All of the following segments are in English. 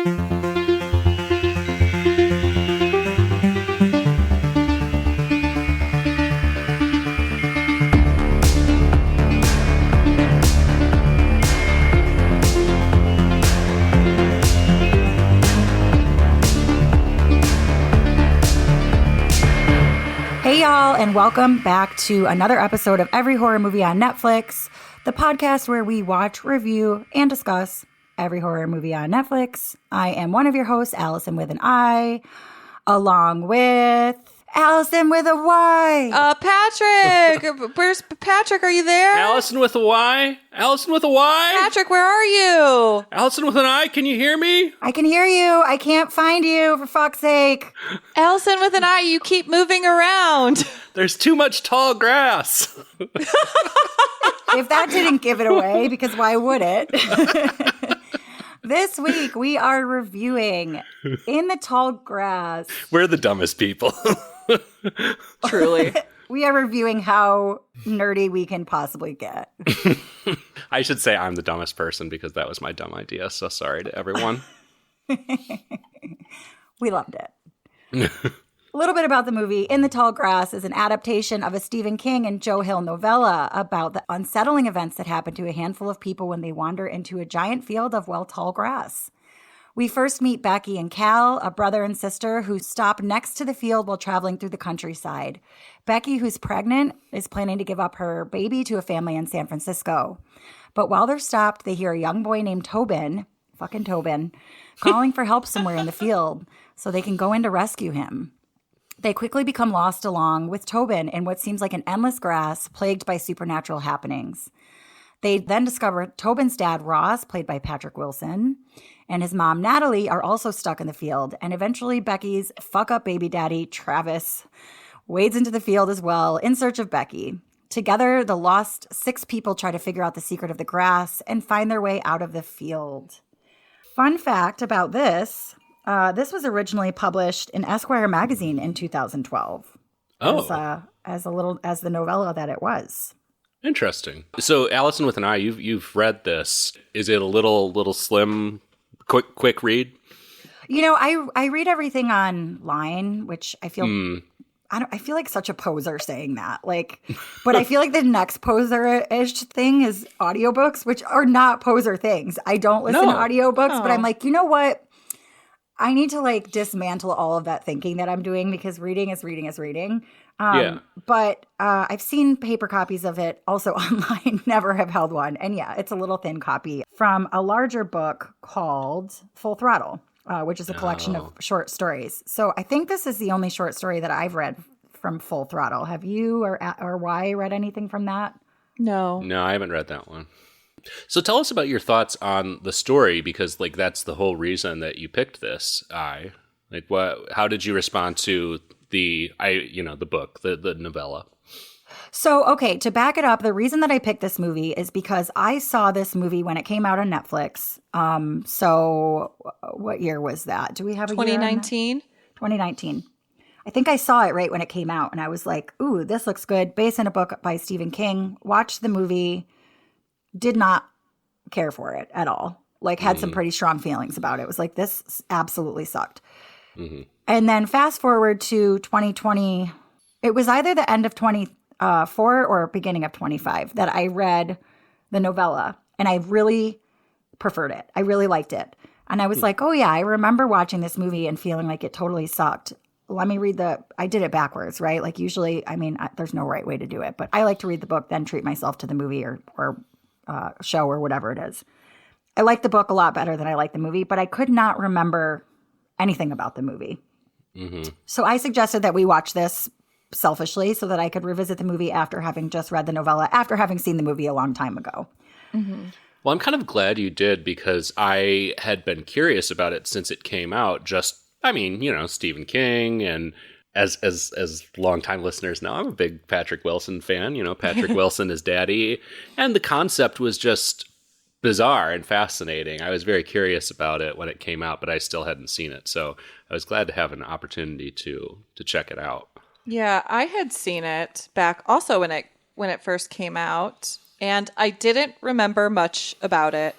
Hey y'all, and welcome back to another episode of Every Horror Movie on Netflix, the podcast where we watch, review, and discuss every horror movie on Netflix. I am one of your hosts, Allison with an I, along with Allison with a Y. Patrick! Where's Patrick? Are you there? Allison with a Y? Allison with a Y? Patrick, where are you? Allison with an I, can you hear me? I can hear you. I can't find you, for fuck's sake. Allison with an I, you keep moving around. There's too much tall grass. If that didn't give it away, because why would it? This week, we are reviewing In the Tall Grass. We're the dumbest people. Truly. We are reviewing how nerdy we can possibly get. I should say I'm the dumbest person because that was my dumb idea, so sorry to everyone. We loved it. A little bit about the movie. In the Tall Grass is an adaptation of a Stephen King and Joe Hill novella about the unsettling events that happen to a handful of people when they wander into a giant field of, well, tall grass. We first meet Becky and Cal, a brother and sister who stop next to the field while traveling through the countryside. Becky, who's pregnant, is planning to give up her baby to a family in San Francisco. But while they're stopped, they hear a young boy named Tobin, fucking Tobin, calling for help somewhere in the field so they can go in to rescue him. They quickly become lost along with Tobin in what seems like an endless grass plagued by supernatural happenings. They then discover Tobin's dad, Ross, played by Patrick Wilson, and his mom, Natalie, are also stuck in the field. And eventually Becky's fuck-up baby daddy, Travis, wades into the field as well in search of Becky. Together, the lost 6 people try to figure out the secret of the grass and find their way out of the field. Fun fact about this, this was originally published in Esquire magazine in 2012. Oh. As the novella that it was. Interesting. So, Allison with an I, you've read this. Is it a little slim, quick read? You know, I read everything online, which I feel I feel like such a poser saying that. Like, but I feel like the next poser-ish thing is audiobooks, which are not poser things. I don't listen to audiobooks, but I'm like, you know what? I need to like dismantle all of that thinking that I'm doing because reading is reading is reading. But I've seen paper copies of it also online, never have held one. And yeah, it's a little thin copy from a larger book called Full Throttle, which is a collection of short stories. So I think this is the only short story that I've read from Full Throttle. Have you or Y read anything from that? No. No, I haven't read that one. So tell us about your thoughts on the story, because like that's the whole reason that you picked this. How did you respond to the book, the novella? So, okay, to back it up, the reason that I picked this movie is because I saw this movie when it came out on Netflix. So what year was that? Do we have a 2019? year? 2019. I think I saw it right when it came out and I was like, ooh, this looks good. Based on a book by Stephen King. Watched the movie. Did not care for it at all. Like had some pretty strong feelings about it. It was like, this absolutely sucked. Mm-hmm. And then fast forward to 2020, it was either the end of 24 or beginning of 25 that I read the novella and I really preferred it. I really liked it. And I was like, oh yeah, I remember watching this movie and feeling like it totally sucked. Let me read I did it backwards, right? Like usually, I mean, there's no right way to do it, but I like to read the book, then treat myself to the movie or show or whatever it is. I like the book a lot better than I like the movie, but I could not remember anything about the movie. Mm-hmm. So I suggested that we watch this selfishly so that I could revisit the movie after having just read the novella, after having seen the movie a long time ago. Mm-hmm. Well, I'm kind of glad you did because I had been curious about it since it came out. Stephen King, and as longtime listeners know, I'm a big Patrick Wilson fan. You know, Patrick Wilson is daddy. And the concept was just bizarre and fascinating. I was very curious about it when it came out, but I still hadn't seen it. So I was glad to have an opportunity to check it out. Yeah, I had seen it back also when it first came out, and I didn't remember much about it.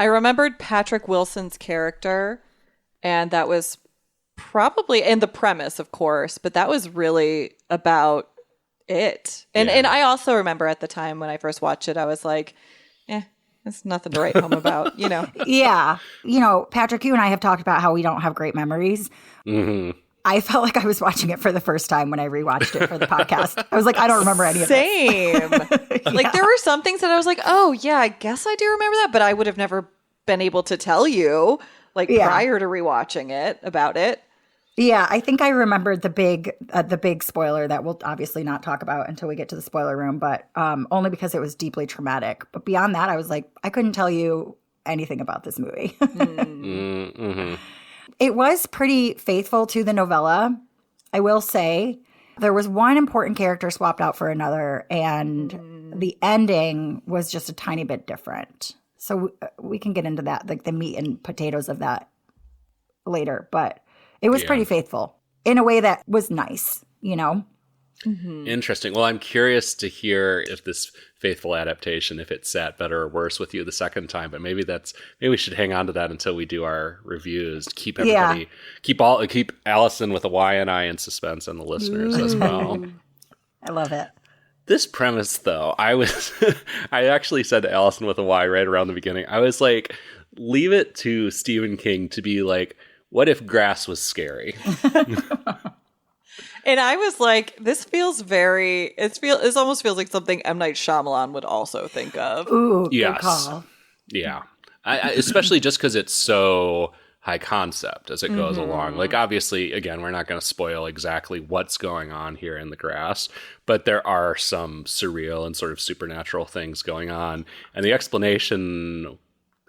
I remembered Patrick Wilson's character, and that was probably, and the premise, of course, but that was really about it. And I also remember at the time when I first watched it, I was like, there's nothing to write home about, you know? Yeah. You know, Patrick, you and I have talked about how we don't have great memories. Mm-hmm. I felt like I was watching it for the first time when I rewatched it for the podcast. I was like, I don't remember any of this. Same. Like, there were some things that I was like, oh, yeah, I guess I do remember that, but I would have never been able to tell you, like, prior to rewatching it about it. Yeah, I think I remembered the big spoiler that we'll obviously not talk about until we get to the spoiler room, but only because it was deeply traumatic. But beyond that, I was like, I couldn't tell you anything about this movie. Mm-hmm. It was pretty faithful to the novella, I will say. There was one important character swapped out for another, and the ending was just a tiny bit different. So we can get into that, like the meat and potatoes of that later, but it was pretty faithful in a way that was nice, you know? Mm-hmm. Interesting. Well, I'm curious to hear if this faithful adaptation, if it sat better or worse with you the second time, but maybe we should hang on to that until we do our reviews. Keep everybody, keep Allison with a Y and I in suspense, and the listeners as well. I love it. This premise, though, I actually said to Allison with a Y right around the beginning, I was like, leave it to Stephen King to be like, what if grass was scary? And I was like, this feels it almost feels like something M. Night Shyamalan would also think of. Ooh, good call. Yeah. I especially just because it's so high concept as it goes along. Like, obviously, again, we're not going to spoil exactly what's going on here in the grass, but there are some surreal and sort of supernatural things going on. And the explanation,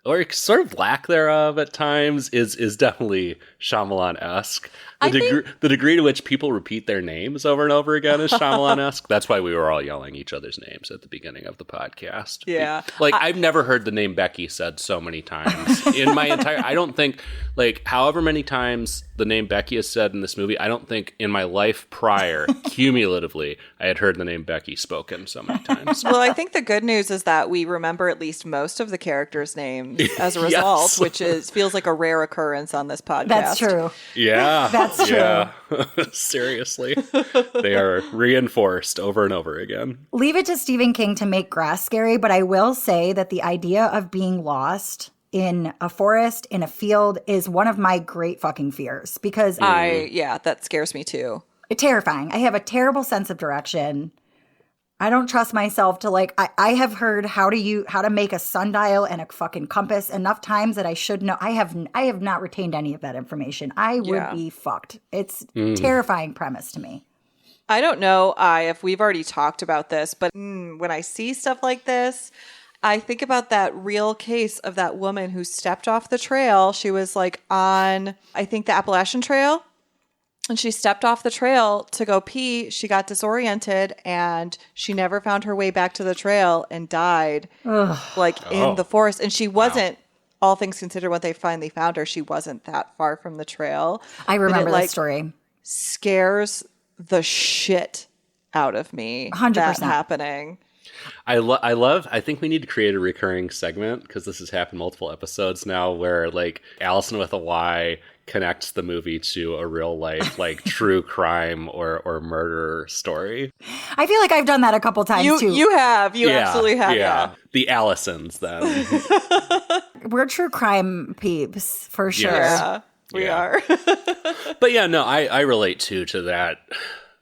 or sort of lack thereof at times, is definitely Shyamalan-esque. The degree to which people repeat their names over and over again is Shyamalan-esque. That's why we were all yelling each other's names at the beginning of the podcast. Yeah. Like, I've never heard the name Becky said so many times in my entire... I don't think, like, however many times the name Becky is said in this movie, I don't think in my life prior, cumulatively, I had heard the name Becky spoken so many times. Well, I think the good news is that we remember at least most of the characters' names as a result, which feels like a rare occurrence on this podcast. That's true. Yeah. That's true. Yeah. Seriously. They are reinforced over and over again. Leave it to Stephen King to make grass scary, but I will say that the idea of being lost in a forest, in a field, is one of my great fucking fears, because that scares me too. It's terrifying. I have a terrible sense of direction. I don't trust myself to, like, I have heard how to make a sundial and a fucking compass enough times that I should know. I have not retained any of that information. I would be fucked. It's terrifying premise to me. I don't know if we've already talked about this, but when I see stuff like this, I think about that real case of that woman who stepped off the trail. She was like on, I think, the Appalachian Trail. And she stepped off the trail to go pee. She got disoriented and she never found her way back to the trail and died in the forest. And she wasn't, all things considered, when they finally found her, she wasn't that far from the trail. I remember that story. Scares the shit out of me. 100%. That happening. I think we need to create a recurring segment, because this has happened multiple episodes now, where, like, Allison with a Y connects the movie to a real life, like, true crime or murder story. I feel like I've done that a couple times too. You have. You absolutely have. Yeah. The Allisons, then. We're true crime peeps, for sure. Yeah, we are. But yeah, no, I relate to that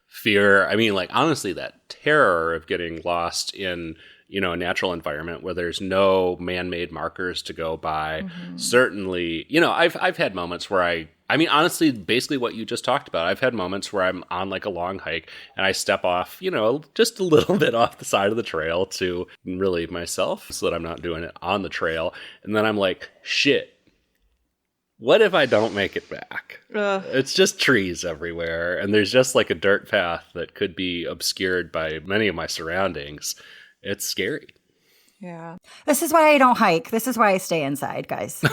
fear. I mean, like, honestly, that terror of getting lost in, you know, a natural environment where there's no man-made markers to go by. Certainly, you know, I've had moments where I mean, honestly, basically what you just talked about. I've had moments where I'm on, like, a long hike and I step off, you know, just a little bit off the side of the trail to relieve myself so that I'm not doing it on the trail. And then I'm like, shit, what if I don't make it back? It's just trees everywhere, and there's just, like, a dirt path that could be obscured by many of my surroundings. It's scary. Yeah. This is why I don't hike. This is why I stay inside, guys.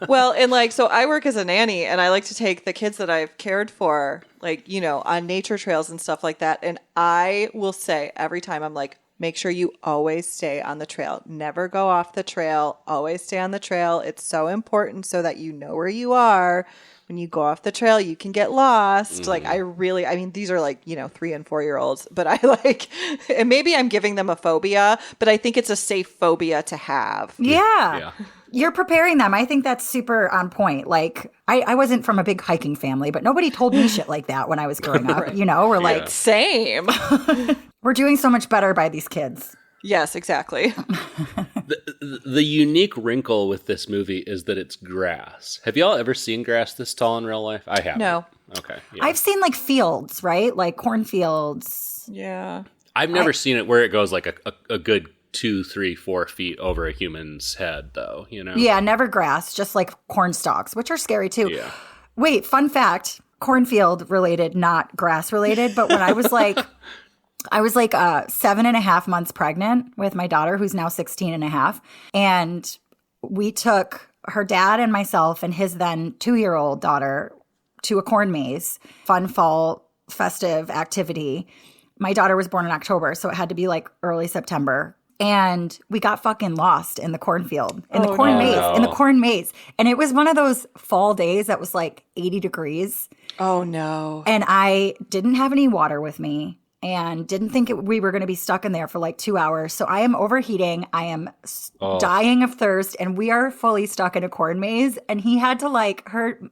Well, and, like, so I work as a nanny, and I like to take the kids that I've cared for, like, you know, on nature trails and stuff like that. And I will say every time, I'm like, make sure you always stay on the trail. Never go off the trail. Always stay on the trail. It's so important so that you know where you are. When you go off the trail, you can get lost. Like, I mean, these are like, 3 and 4-year-olds, but I like, and maybe I'm giving them a phobia, but I think it's a safe phobia to have. Yeah. You're preparing them. I think that's super on point. Like, I wasn't from a big hiking family, but nobody told me shit like that when I was growing up. Right. We're like, same. We're doing so much better by these kids. Yes, exactly. The unique wrinkle with this movie is that it's grass. Have y'all ever seen grass this tall in real life? I haven't. No. Okay. Yeah. I've seen like fields, right? Like cornfields. Yeah. I've never seen it where it goes like a good 2, 3, 4 feet over a human's head, though, Yeah, never grass, just like corn stalks, which are scary too. Yeah. Wait, fun fact, cornfield related, not grass related. But when I was like 7.5 months pregnant with my daughter, who's now 16.5. And we took her dad and myself and his then 2-year-old daughter to a corn maze, fun fall festive activity. My daughter was born in October, so it had to be like early September. And we got fucking lost in the cornfield, in the corn maze. And it was one of those fall days that was like 80 degrees. Oh, no. And I didn't have any water with me and didn't think we were going to be stuck in there for like 2 hours. So I am overheating. I am dying of thirst. And we are fully stuck in a corn maze. And he had to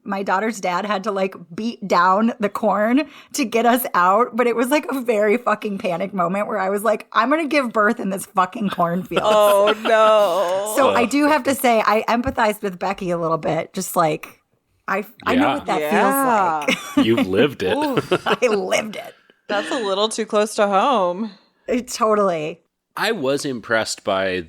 my daughter's dad had to like beat down the corn to get us out. But it was like a very fucking panic moment where I was like, I'm going to give birth in this fucking cornfield. Oh, no. So I do have to say, I empathized with Becky a little bit. Just like, I know what that feels like. You've lived it. I lived it. That's a little too close to home. Totally. I was impressed by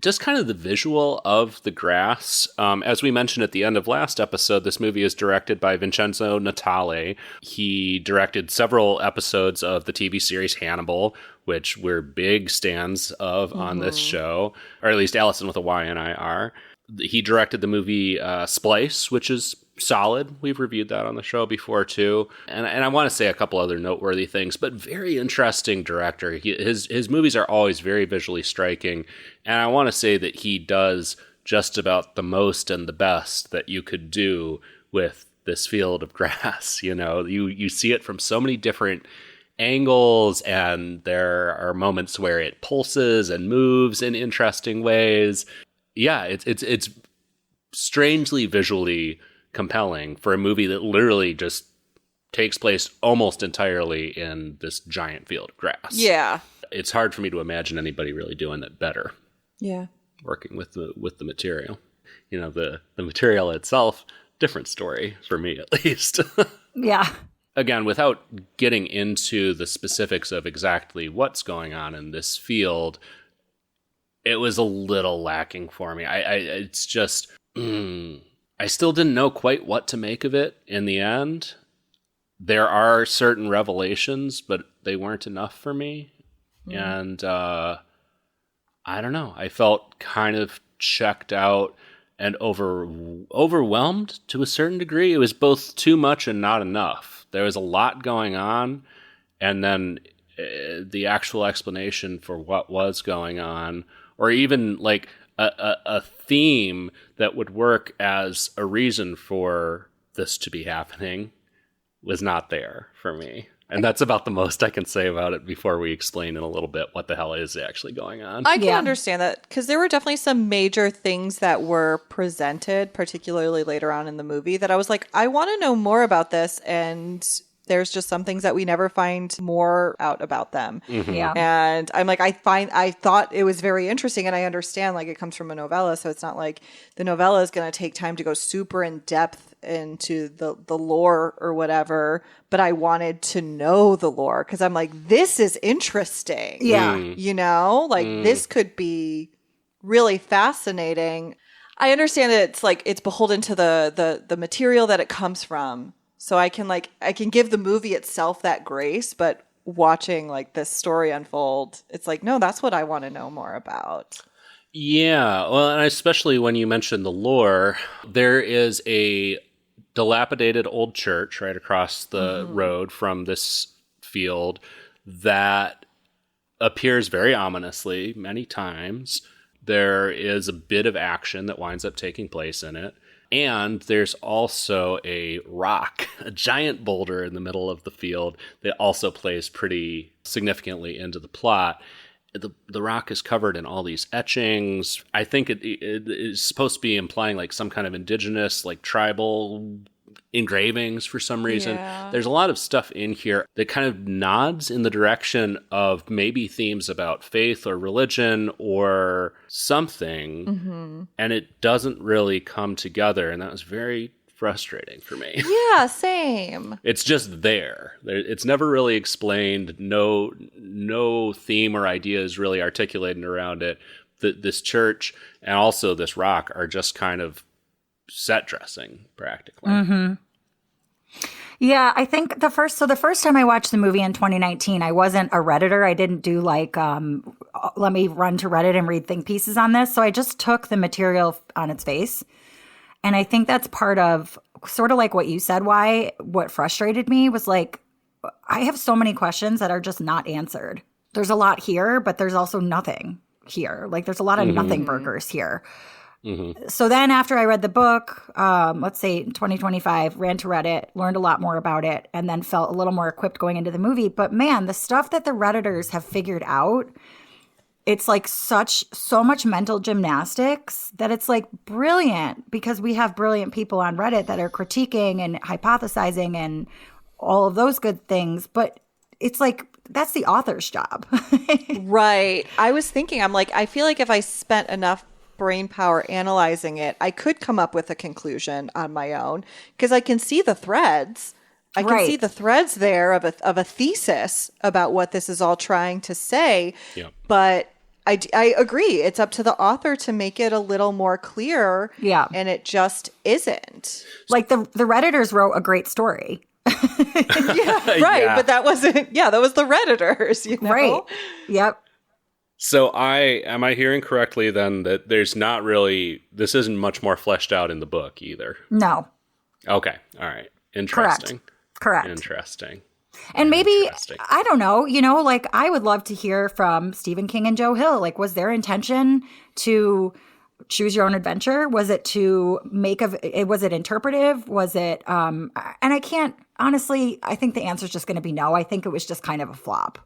just kind of the visual of the grass. As we mentioned at the end of last episode, this movie is directed by Vincenzo Natali. He directed several episodes of the TV series Hannibal, which we're big stands of on this show, or at least Allison with a Y and I are. He directed the movie Splice, which is solid. We've reviewed that on the show before too. And I want to say a couple other noteworthy things, but very interesting director. His movies are always very visually striking. And I want to say that he does just about the most and the best that you could do with this field of grass. You see it from so many different angles, and there are moments where it pulses and moves in interesting ways. Yeah, it's strangely visually compelling for a movie that literally just takes place almost entirely in this giant field of grass. Yeah. It's hard for me to imagine anybody really doing it better. Yeah. Working with the material. The material itself, different story for me at least. Yeah. Again, without getting into the specifics of exactly what's going on in this field, it was a little lacking for me. It's just I still didn't know quite what to make of it in the end. There are certain revelations, but they weren't enough for me. And I don't know. I felt kind of checked out and overwhelmed to a certain degree. It was both too much and not enough. There was a lot going on, and then the actual explanation for what was going on, or even like a theme that would work as a reason for this to be happening, was not there for me. And that's about the most I can say about it before we explain in a little bit what the hell is actually going on. I can understand that, because there were definitely some major things that were presented, particularly later on in the movie, that I was like, I want to know more about this. And there's just some things that we never find more out about them. Mm-hmm. Yeah. And I'm like, I thought it was very interesting, and I understand like it comes from a novella. So it's not like the novella is going to take time to go super in depth into the lore or whatever, but I wanted to know the lore, because I'm like, this is interesting. Yeah. This could be really fascinating. I understand that it's like it's beholden to the material that it comes from. So I can give the movie itself that grace, but watching like this story unfold, it's like, no, that's what I want to know more about. Yeah, well, and especially when you mentioned the lore, there is a dilapidated old church right across the road from this field that appears very ominously many times. There is a bit of action that winds up taking place in it. And there's also a rock, a giant boulder in the middle of the field that also plays pretty significantly into the plot. The rock is covered in all these etchings. I think it is supposed to be implying like some kind of indigenous, like tribal engravings for some reason. Yeah. There's a lot of stuff in here that kind of nods in the direction of maybe themes about faith or religion or something. Mm-hmm. And it doesn't really come together. And that was very frustrating for me. Yeah, same. It's just there. It's never really explained. No theme or idea is really articulated around it. This church and also this rock are just kind of set dressing practically. Mm-hmm. Yeah, I think the first time I watched the movie in 2019, I wasn't a Redditor. I didn't do like, let me run to Reddit and read think pieces on this. So I just took the material on its face. And I think that's part of sort of like what you said, what frustrated me was like, I have so many questions that are just not answered. There's a lot here, but there's also nothing here. Like there's a lot of nothing burgers here. Mm-hmm. So then after I read the book, let's say in 2025, ran to Reddit, learned a lot more about it, and then felt a little more equipped going into the movie. But man, the stuff that the Redditors have figured out, it's like so much mental gymnastics that it's like brilliant because we have brilliant people on Reddit that are critiquing and hypothesizing and all of those good things. But it's like, that's the author's job. Right. I was thinking, I'm like, I feel like if I spent enough brain power analyzing it, I could come up with a conclusion on my own because I can see the threads. I can see the threads there of a thesis about what this is all trying to say. Yeah. But I agree. It's up to the author to make it a little more clear. Yeah. And it just isn't. Like the Redditors wrote a great story. Yeah, right. Yeah. But that wasn't, that was the Redditors, you know? Right. Yep. So am I hearing correctly then that there's not really, this isn't much more fleshed out in the book either? No. Okay. All right. Interesting. Correct. Interesting. And maybe, I don't know, like I would love to hear from Stephen King and Joe Hill. Like, was their intention to choose your own adventure? Was it to was it interpretive? Was it, and I can't, honestly, I think the answer is just going to be no. I think it was just kind of a flop.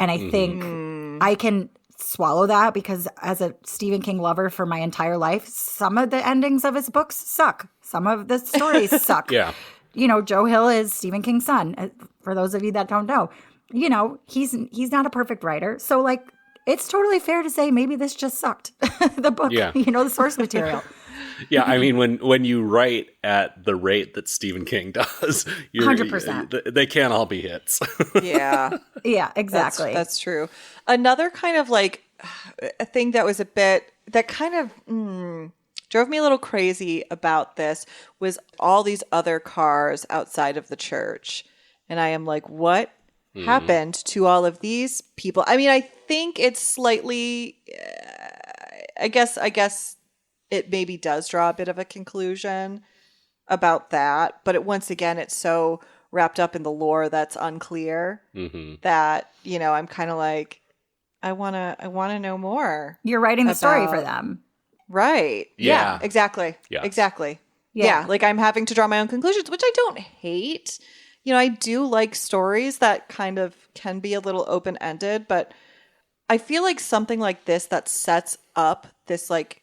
And I think I can swallow that because as a Stephen King lover for my entire life, some of the endings of his books suck. Some of the stories suck. Yeah. Joe Hill is Stephen King's son. For those of you that don't know, he's not a perfect writer. So like, it's totally fair to say maybe this just sucked. The book, the source material. Yeah, I mean, when you write at the rate that Stephen King does, 100%. They can't all be hits. Yeah. Yeah, exactly. That's true. Another kind of like a thing that was that kind of drove me a little crazy about this was all these other cars outside of the church. And I am like, what happened to all of these people? I mean, I think it's slightly, I guess it maybe does draw a bit of a conclusion about that. But once again, it's so wrapped up in the lore that's unclear that, I'm kind of like, I want to know more. You're writing the story for them. Right. Yeah. Exactly. Yeah. Exactly. Yeah. Yeah. Like I'm having to draw my own conclusions, which I don't hate. I do like stories that kind of can be a little open-ended, but I feel like something like this that sets up this like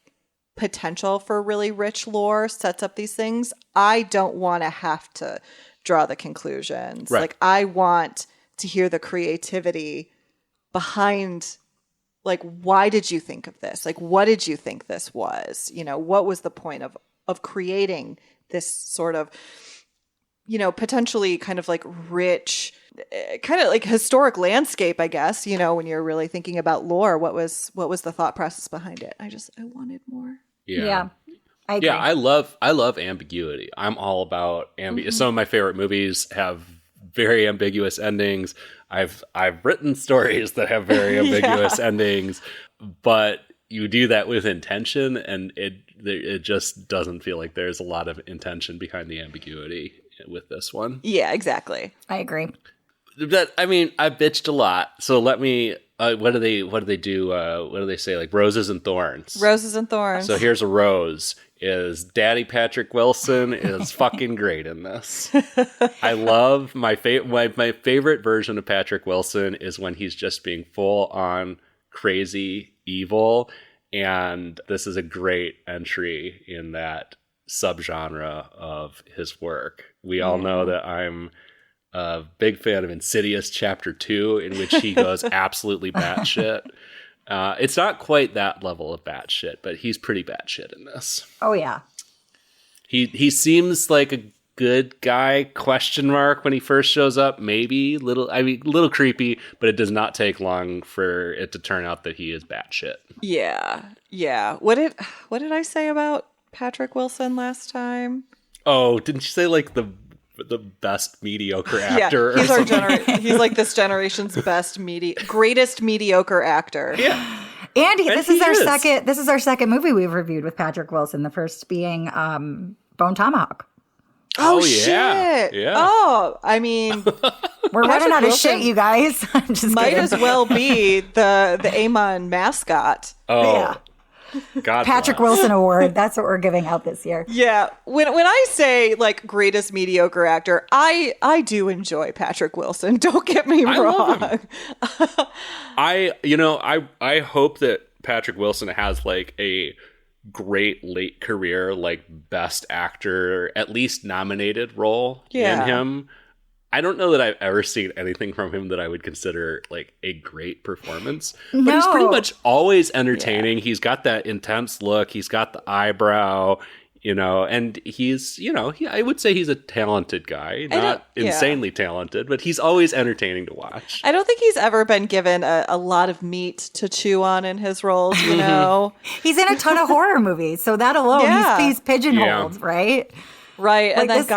potential for really rich lore, sets up these things. I don't want to have to draw the conclusions. Right. Like I want to hear the creativity behind, like, why did you think of this? Like, what did you think this was? What was the point of creating this sort of, potentially kind of like rich, kind of like historic landscape, I guess, when you're really thinking about lore, what was the thought process behind it? I wanted more. Yeah. I agree. Yeah, I love ambiguity. I'm all about ambiguity. Some of my favorite movies have very ambiguous endings. I've written stories that have very ambiguous endings, but you do that with intention, and it just doesn't feel like there's a lot of intention behind the ambiguity with this one. Yeah, exactly. I agree. That, I mean, I bitched a lot. So let me. What do they do? What do they say? Like roses and thorns. Roses and thorns. So here's a rose. Is Daddy Patrick Wilson is fucking great in this. I love my favorite version of Patrick Wilson is when he's just being full on crazy evil, and this is a great entry in that subgenre of his work. We all know that I'm a big fan of Insidious Chapter 2, in which he goes absolutely batshit. It's not quite that level of batshit, but he's pretty batshit in this. Oh, yeah. He seems like a good guy, ? When he first shows up. Maybe little creepy, but it does not take long for it to turn out that he is batshit. Yeah. What did I say about Patrick Wilson last time? Oh, didn't you say like the best mediocre actor? Yeah, he's our generation. He's like this generation's greatest mediocre actor. Yeah. And this is our second movie we've reviewed with Patrick Wilson. The first being Bone Tomahawk. Oh yeah. shit! Yeah. Oh, I mean, we're running out of shit, you guys. I'm just might kidding. as well be the Amon mascot. Oh, Yeah. God Patrick bless. Wilson Award. That's what we're giving out this year. Yeah, when I say like greatest mediocre actor, I do enjoy Patrick Wilson. Don't get me wrong. Love him. I hope that Patrick Wilson has like a great late career, like best actor, at least nominated role in him. I don't know that I've ever seen anything from him that I would consider like a great performance, but he's pretty much always entertaining. Yeah. He's got that intense look. He's got the eyebrow, and he's, I would say he's a talented guy, not insanely talented, but he's always entertaining to watch. I don't think he's ever been given a lot of meat to chew on in his roles, He's in a ton of horror movies, so that alone, he's pigeonholed, right? Right, and then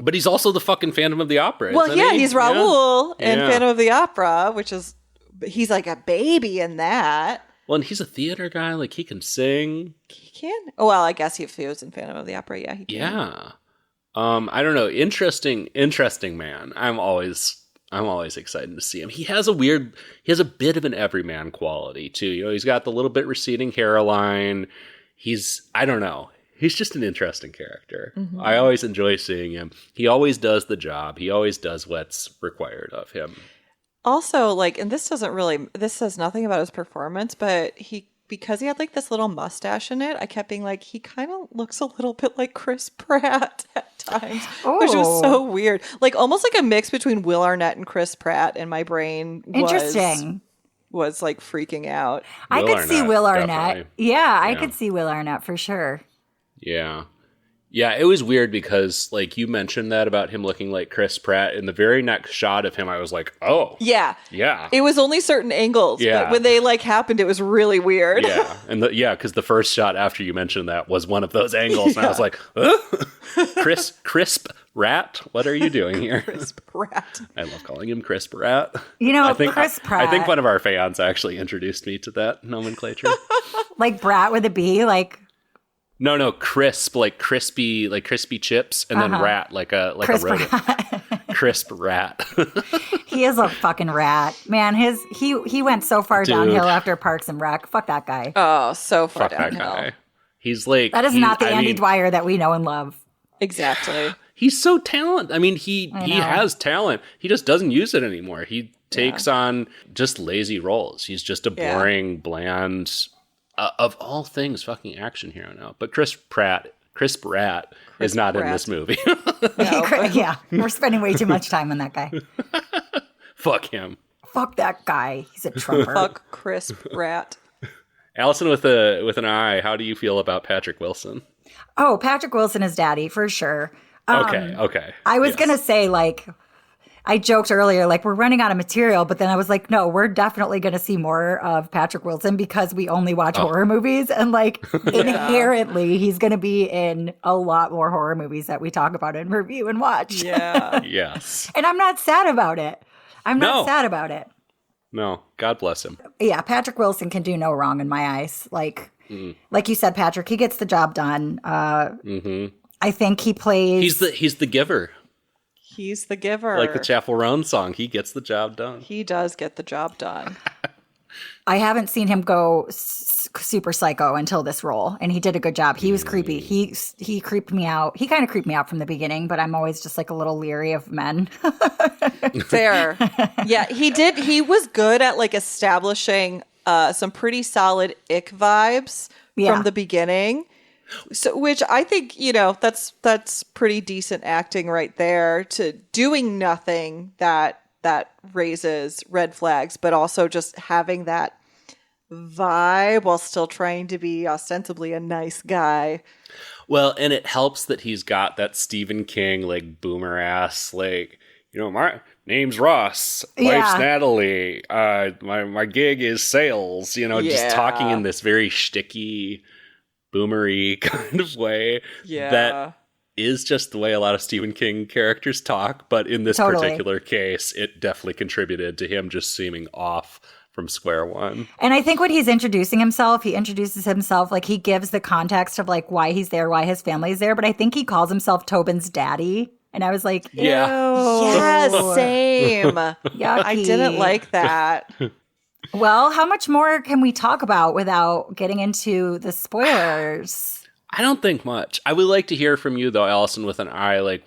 But he's also the fucking Phantom of the Opera. Well, isn't he? He's Raoul in Phantom of the Opera, he's like a baby in that. Well, and he's a theater guy. Like, he can sing. He can? Oh, well, I guess if he was in Phantom of the Opera, yeah, he can. Yeah. I don't know. Interesting man. I'm always excited to see him. He has a bit of an everyman quality, too. He's got the little bit receding hairline. I don't know. He's just an interesting character. Mm-hmm. I always enjoy seeing him. He always does the job. He always does what's required of him. Also, and this says nothing about his performance, but because he had like this little mustache in it, I kept being like, he kind of looks a little bit like Chris Pratt at times, which was so weird. Like almost like a mix between Will Arnett and Chris Pratt, and my brain was like freaking out. I could see Will Arnett. Yeah, I could see Will Arnett for sure. Yeah. Yeah, it was weird because, you mentioned that about him looking like Chris Pratt. In the very next shot of him, I was like, oh. Yeah. Yeah. It was only certain angles, but when they, happened, it was really weird. Yeah. And because the first shot after you mentioned that was one of those angles. And I was like, Crisp Rat? What are you doing here? Crisp Rat. I love calling him Crisp Rat. Chris Pratt. I think one of our fans actually introduced me to that nomenclature. Like Brat with a B, like... No, crisp, like crispy chips, and then rat, like a rodent. Crisp rat. He is a fucking rat, man. He went so far downhill after Parks and Rec. Fuck that guy. Oh, so far downhill. That guy. He's like that is not the Andy Dwyer that we know and love. Exactly. He's so talented. I mean, he has talent. He just doesn't use it anymore. He takes on just lazy roles. He's just a boring, bland. Of all things, fucking action hero now. But Crisp Rat is not in this movie. Yeah, we're spending way too much time on that guy. Fuck him. Fuck that guy. He's a trumper. Fuck Crisp Rat. Allison with an eye, how do you feel about Patrick Wilson? Oh, Patrick Wilson is daddy, for sure. Okay. I was going to say, I joked earlier, we're running out of material, but then I was like, no, we're definitely going to see more of Patrick Wilson because we only watch horror movies. And inherently, he's going to be in a lot more horror movies that we talk about and review and watch. Yeah. Yes. And I'm not sad about it. No, God bless him. Yeah, Patrick Wilson can do no wrong in my eyes. Like you said, Patrick, he gets the job done. I think he plays... He's the giver. He's the giver. Like the Chappell Roan song, he gets the job done. He does get the job done. I haven't seen him go super psycho until this role, and he did a good job. He was creepy. He creeped me out. He kind of creeped me out from the beginning, but I'm always just like a little leery of men. Fair. Yeah, he did. He was good at like establishing some pretty solid ick vibes from the beginning. So, which I think, that's pretty decent acting right there, to doing nothing that raises red flags, but also just having that vibe while still trying to be ostensibly a nice guy. Well, and it helps that he's got that Stephen King, like, boomer ass, like, my name's Ross, wife's Natalie, my gig is sales, just talking in this very shticky, boomery kind of way. Yeah. That is just the way a lot of Stephen King characters talk, but in this particular case, it definitely contributed to him just seeming off from square one. And I think when he's introducing himself, he introduces himself, like, he gives the context of, like, why he's there, why his family's there, but I think he calls himself Tobin's daddy. And I was like, ew. Yeah, same. Yucky. I didn't like that. Well, how much more can we talk about without getting into the spoilers? I don't think much. I would like to hear from you, though, Allison, with an eye, like,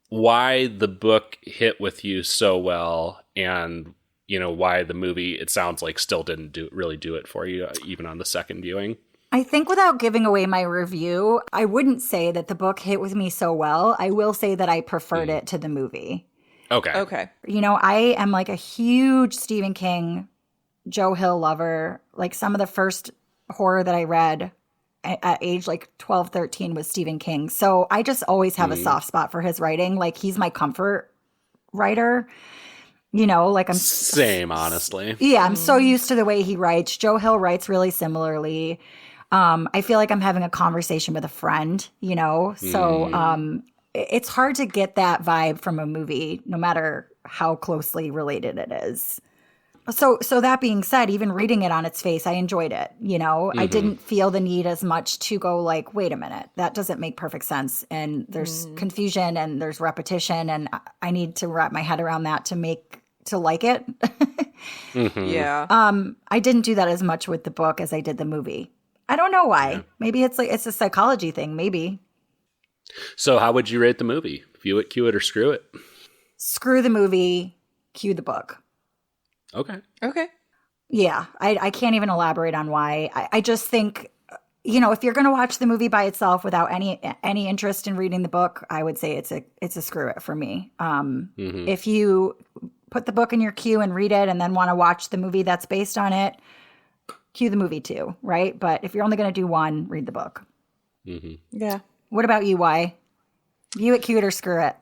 why the book hit with you so well, and, why the movie, it sounds like, still didn't really do it for you, even on the second viewing. I think without giving away my review, I wouldn't say that the book hit with me so well. I will say that I preferred it to the movie. Okay. I am like a huge Stephen King, Joe Hill lover. Like, some of the first horror that I read at age like 12, 13 was Stephen King. So I just always have a soft spot for his writing. Like, he's my comfort writer. Like, I'm same, honestly. Yeah, I'm so used to the way he writes. Joe Hill writes really similarly. I feel like I'm having a conversation with a friend, So it's hard to get that vibe from a movie, no matter how closely related it is. So that being said, even reading it on its face, I enjoyed it. I didn't feel the need as much to go like, wait a minute, that doesn't make perfect sense. And there's confusion and there's repetition, and I need to wrap my head around that to like it. Yeah. I didn't do that as much with the book as I did the movie. I don't know why. Yeah. Maybe it's a psychology thing. Maybe. So how would you rate the movie? View it, cue it, or screw it? Screw the movie, cue the book. Okay. Yeah, I can't even elaborate on why. I just think, if you're going to watch the movie by itself without any interest in reading the book, I would say it's a screw it for me. If you put the book in your queue and read it and then want to watch the movie that's based on it, cue the movie too, right? But if you're only going to do one, read the book. Yeah. What about you, why? View it, cue it, or screw it?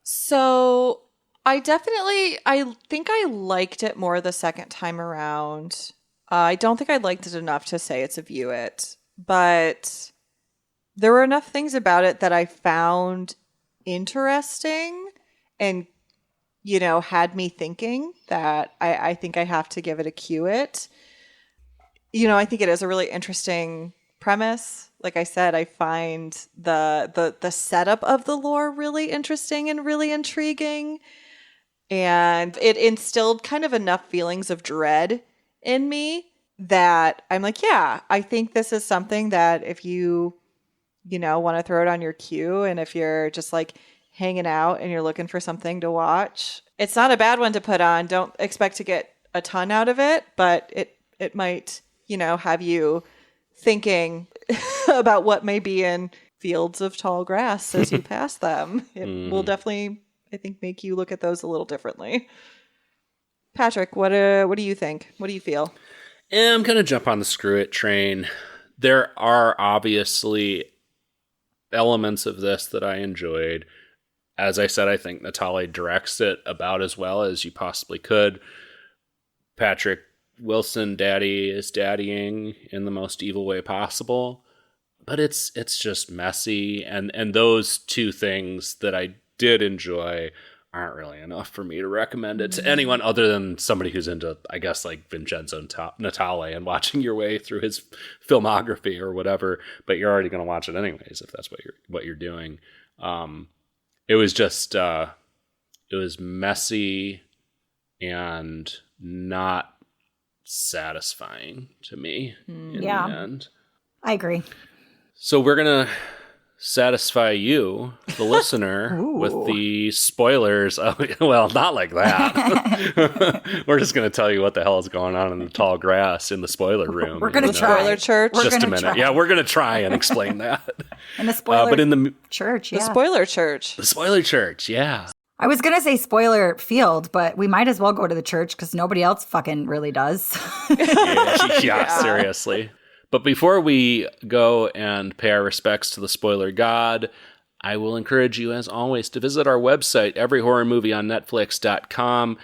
So I think I liked it more the second time around. I don't think I liked it enough to say it's a view it, but there were enough things about it that I found interesting and, had me thinking that I think I have to give it a cue it. I think it is a really interesting premise. Like I said, I find the setup of the lore really interesting and really intriguing. And it instilled kind of enough feelings of dread in me that I'm like, yeah, I think this is something that if you want to throw it on your queue, and if you're just like hanging out and you're looking for something to watch, it's not a bad one to put on. Don't expect to get a ton out of it, but it might, have you thinking about what may be in fields of tall grass as you pass them. It will definitely, I think, make you look at those a little differently. Patrick, what do you think? What do you feel? Yeah, I'm going to jump on the screw it train. There are obviously elements of this that I enjoyed. As I said, I think Natali directs it about as well as you possibly could. Patrick Wilson daddy is daddying in the most evil way possible. But it's just messy. And those two things that I did enjoy aren't really enough for me to recommend it to anyone other than somebody who's into, I guess, like Vincenzo Natali and watching your way through his filmography or whatever. But you're already going to watch it anyways if that's what you're doing. It was just It was messy and not satisfying to me in the end. I agree. So we're going to satisfy you, the listener, with the spoilers. Well, not like that. We're just going to tell you what the hell is going on in the tall grass in the spoiler room. We're going to try. Spoiler church. Just a minute. Try. Yeah, we're going to try and explain that. In the spoiler but in the church, yeah. The spoiler church. The spoiler church, yeah. I was going to say spoiler field, but we might as well go to the church because nobody else fucking really does. Yeah, seriously. But before we go and pay our respects to the spoiler god, I will encourage you, as always, to visit our website, everyhorrormovieonnetflix.com.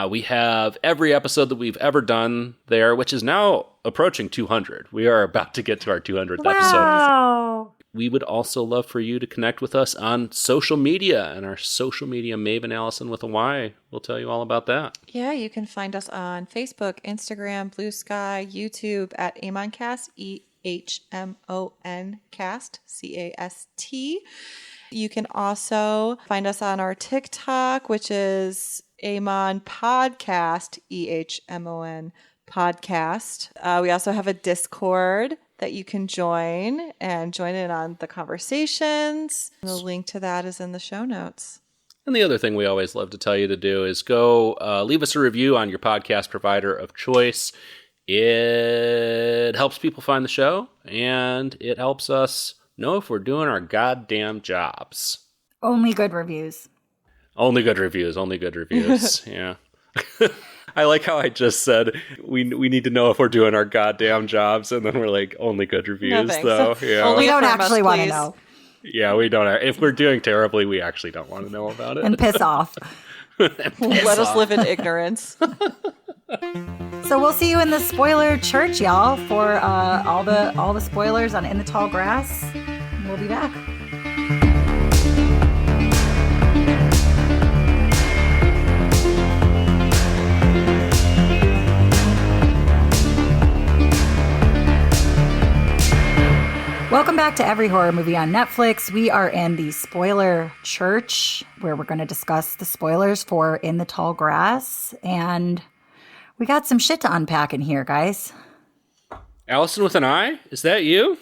We have every episode that we've ever done there, which is now approaching 200. We are about to get to our 200th episode. We would also love for you to connect with us on social media, and our social media maven, Allison with a Y, will tell you all about that. Yeah, you can find us on Facebook, Instagram, Blue Sky, YouTube at AmonCast, EHMON Cast, CAST. You can also find us on our TikTok, which is Amon Podcast, EHMON Podcast. We also have a Discord that you can join in on the conversations. The link to that is in the show notes. And the other thing we always love to tell you to do is go leave us a review on your podcast provider of choice. It helps people find the show, and it helps us know if we're doing our goddamn jobs. Only good reviews. Only good reviews. Yeah. I like how I just said we need to know if we're doing our goddamn jobs, and then we're like, only good reviews, though. Yeah. We don't actually want to know. Yeah, we don't. If we're doing terribly, we actually don't want to know about it. And piss off. Let us live in ignorance. So we'll see you in the spoiler church, y'all, for all the spoilers on In the Tall Grass. We'll be back. Welcome back to Every Horror Movie on Netflix. We are in the spoiler church where we're going to discuss the spoilers for In the Tall Grass. And we got some shit to unpack in here, guys. Allison with an I? Is that you?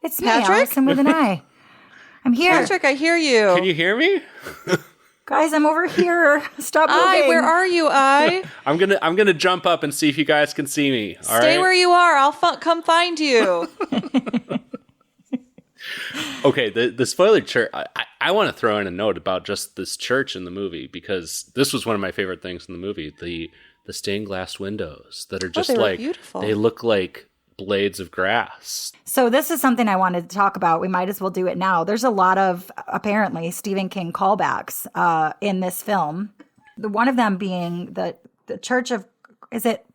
It's me, Patrick? Allison with an I. I'm here. Patrick, I hear you. Can you hear me? Guys, I'm over here. Stop moving. Where are you, I? I'm gonna jump up and see if you guys can see me. All Stay right? where you are. I'll come find you. Okay, the spoiler church. I want to throw in a note about just this church in the movie, because this was one of my favorite things in the movie. The stained glass windows that are just like beautiful. They look like blades of grass. So this is something I wanted to talk about. We might as well do it now. There's a lot of, apparently, Stephen King callbacks in this film. One of them being the Church of, is it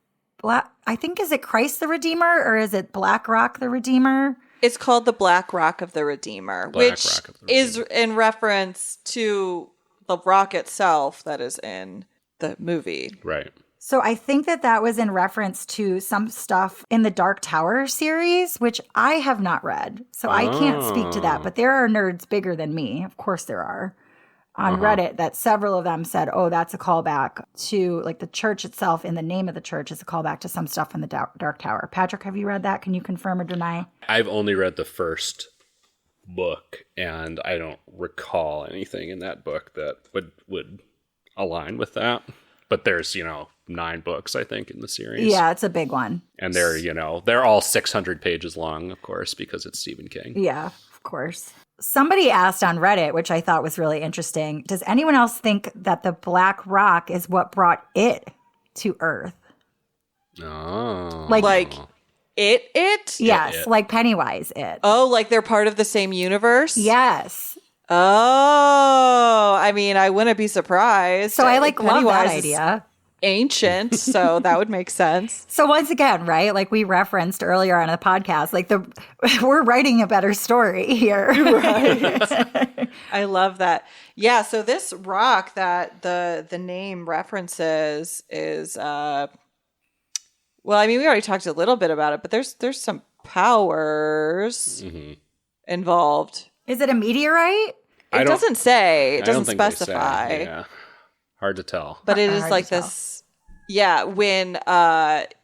Christ the Redeemer, or is it Black Rock the Redeemer? It's called the Black Rock of the Redeemer, which is in reference to the rock itself that is in the movie. Right. So I think that was in reference to some stuff in the Dark Tower series, which I have not read. So I can't speak to that. But there are nerds bigger than me. Of course there are. On Reddit, that several of them said, oh, that's a callback to, like, the church itself, and the name of the church is a callback to some stuff in the Dark Tower. Patrick, have you read that? Can you confirm or deny? I've only read the first book, and I don't recall anything in that book that would align with that. But there's, 9 books, I think, in the series. Yeah, it's a big one. And they're all 600 pages long, of course, because it's Stephen King. Yeah, of course. Somebody asked on Reddit, which I thought was really interesting, does anyone else think that the Black Rock is what brought it to Earth? Oh. Like it? Yes, It. like Pennywise it. Oh, like they're part of the same universe? Yes. Oh, I mean, I wouldn't be surprised. So I love that Pennywise is idea. Ancient, so that would make sense. So once again, right, like we referenced earlier on the podcast, like we're writing a better story here. Right. I love that. Yeah, so this rock that the name references is well, I mean, we already talked a little bit about it, but there's some powers involved. Is it a meteorite? It doesn't say. It doesn't don't think they specify. say, yeah. Hard to tell. But it is Hard like to tell. this. Yeah, when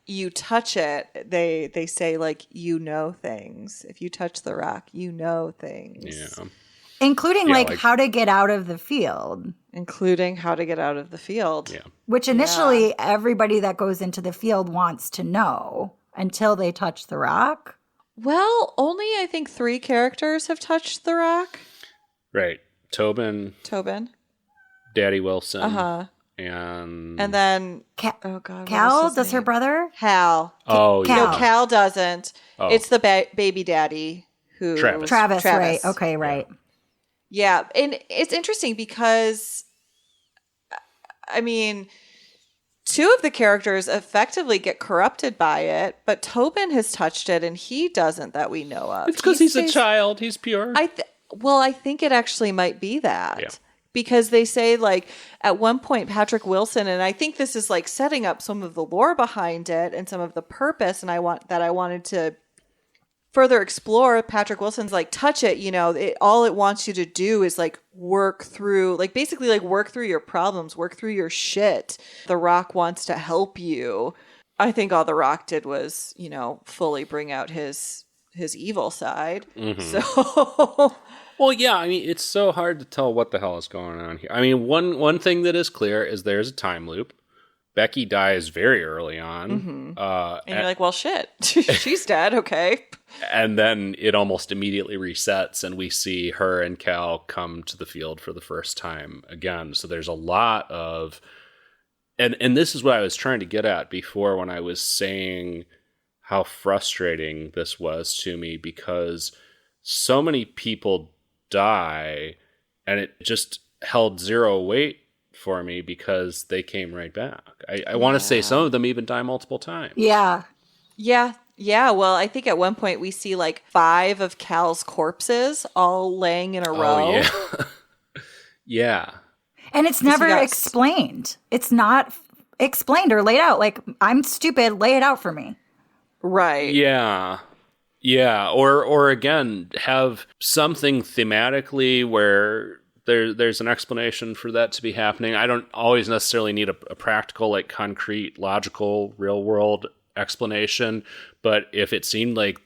you touch it, they say like you know things. If you touch the rock, you know things. Yeah. Including Yeah, like like- how to get out of the field. Including how to get out of the field. Yeah. Which initially everybody that goes into the field wants to know until they touch the rock. Well, only I think 3 characters have touched the rock. Right. Tobin, Daddy Wilson, and then Cal, what was his does her name? brother? Hal. oh No, yeah, Cal doesn't. Oh. It's the baby daddy who Travis. Right. Okay, right. Yeah, and it's interesting because, I mean, 2 of the characters effectively get corrupted by it, but Tobin has touched it and he doesn't that we know of. it's because he's a child. He's pure. I think it actually might be that. Yeah. Because they say, like, at one point, Patrick Wilson, and I think this is, like, setting up some of the lore behind it and some of the purpose, and I wanted to further explore. Patrick Wilson's like, touch it, you know, all it wants you to do is, like, work through your problems, work through your shit. The Rock wants to help you. I think all The Rock did was, you know, fully bring out his evil side. Mm-hmm. So... Well, yeah, I mean, it's so hard to tell what the hell is going on here. I mean, one thing that is clear is there's a time loop. Becky dies very early on. Mm-hmm. And you're like, well, shit. She's dead, okay. And then it almost immediately resets, and we see her and Cal come to the field for the first time again. So there's a lot of... And this is what I was trying to get at before when I was saying how frustrating this was to me, because so many people die, and it just held zero weight for me because they came right back. I want to say some of them even die multiple times. Yeah. Yeah. Well, I think at one point we see like 5 of Cal's corpses all laying in a row. Yeah. Yeah. And it's never got- explained. It's not explained or laid out. Like, I'm stupid, lay it out for me. Right. Yeah. Yeah, or again, have something thematically where there's an explanation for that to be happening. I don't always necessarily need a practical, like concrete, logical, real world explanation, but if it seemed like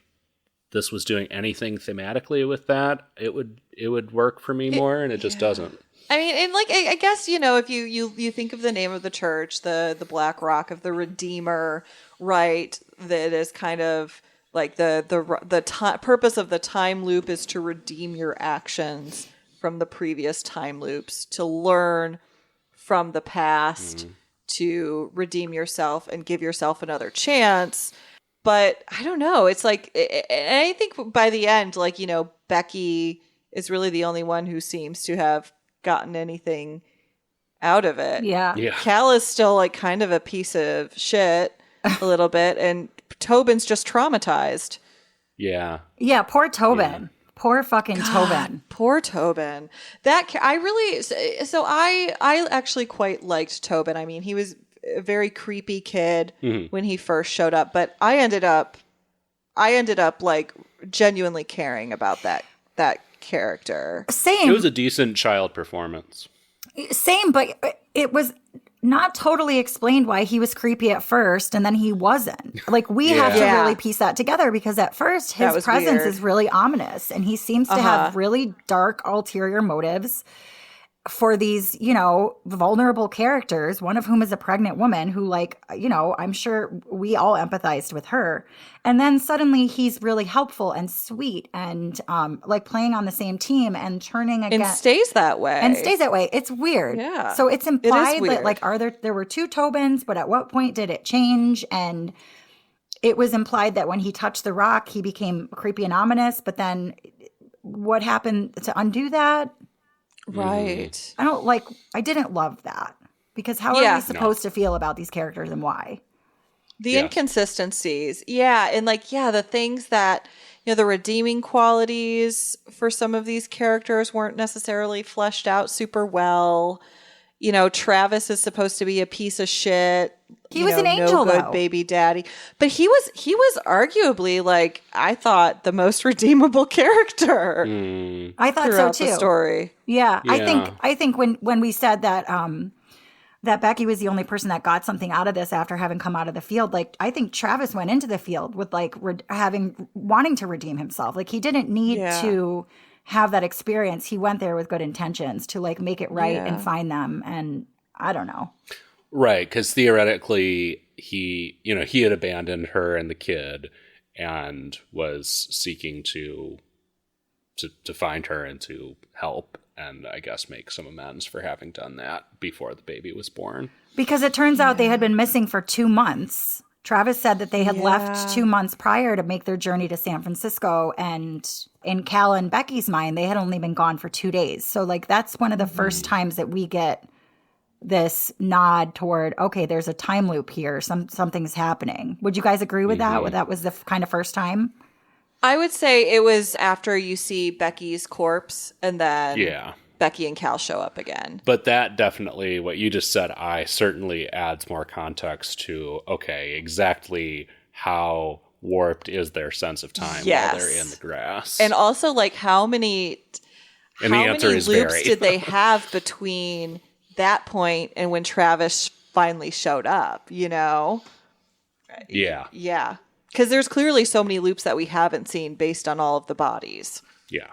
this was doing anything thematically with that, it would work for me more, and it just doesn't. I mean, and like I guess, you know, if you think of the name of the church, the Black Rock of the Redeemer, right? That is kind of like the purpose of the time loop is to redeem your actions from the previous time loops, to learn from the past, to redeem yourself and give yourself another chance. But I don't know. It's like, and I think by the end, like, you know, Becky is really the only one who seems to have gotten anything out of it. Yeah. Yeah. Cal is still like kind of a piece of shit a little bit, and Tobin's just traumatized. Yeah. Yeah, poor Tobin. Poor fucking Tobin. Poor Tobin. I actually quite liked Tobin. I mean, he was a very creepy kid when he first showed up, but I ended up like genuinely caring about that character. Same. It was a decent child performance. Same, but it was not totally explained why he was creepy at first and then he wasn't. Like, we have to Yeah. really piece that together, because at first That his was presence weird. is really ominous, and he seems to have really dark ulterior motives for these, you know, vulnerable characters, one of whom is a pregnant woman who, like, you know, I'm sure we all empathized with her. And then suddenly he's really helpful and sweet and like playing on the same team and turning And against stays that way. It's weird. Yeah. So it's implied that, weird. like, there were 2 Tobins, but at what point did it change? And it was implied that when he touched the rock, he became creepy and ominous. But then what happened to undo that? Right. I didn't love that, because how are we supposed to feel about these characters and why? The Yes. inconsistencies. Yeah. And like, yeah, the things that, you know, the redeeming qualities for some of these characters weren't necessarily fleshed out super well. You know, Travis is supposed to be a piece of shit. He was an angel, no good though. baby daddy. But he was arguably, like, I thought, the most redeemable character I thought so throughout too. the story. Yeah. Yeah. I think when we said that that Becky was the only person that got something out of this after having come out of the field. Like, I think Travis went into the field with like wanting to redeem himself. Like, he didn't need to have that experience. He went there with good intentions to like make it right and find them. And I don't know. Right. Because theoretically he had abandoned her and the kid and was seeking to find her and to help. And I guess make some amends for having done that before the baby was born. Because it turns out they had been missing for 2 months. Travis said that they had left 2 months prior to make their journey to San Francisco. And in Cal and Becky's mind, they had only been gone for 2 days. So, like, that's one of the first times that we get this nod toward, okay, there's a time loop here. Something's happening. Would you guys agree with that? That was the kind of first time? I would say it was after you see Becky's corpse and then Becky and Cal show up again. But that definitely, what you just said, certainly adds more context to, okay, exactly how warped is their sense of time while they're in the grass. And also, like, how many loops did they have between that point and when Travis finally showed up, you know? Yeah. Yeah. Because there's clearly so many loops that we haven't seen based on all of the bodies. Yeah.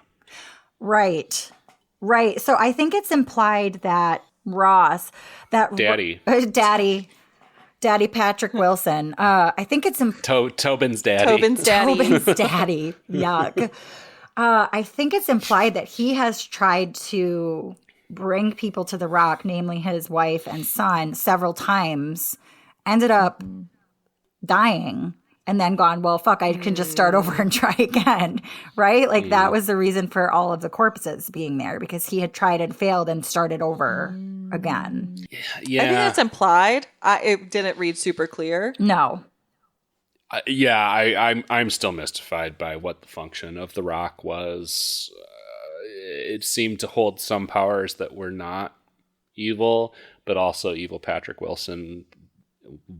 Right. So I think it's implied that Ross, Daddy Patrick Wilson, I think it's Tobin's daddy. Tobin's daddy. Yuck. I think it's implied that he has tried to bring people to the Rock, namely his wife and son, several times, ended up dying. And then gone, well, fuck, I can just start over and try again, right? Like, that was the reason for all of the corpses being there, because he had tried and failed and started over again. Yeah. I think that's implied. It didn't read super clear. No. I'm still mystified by what the function of the Rock was. It seemed to hold some powers that were not evil, but also evil Patrick Wilson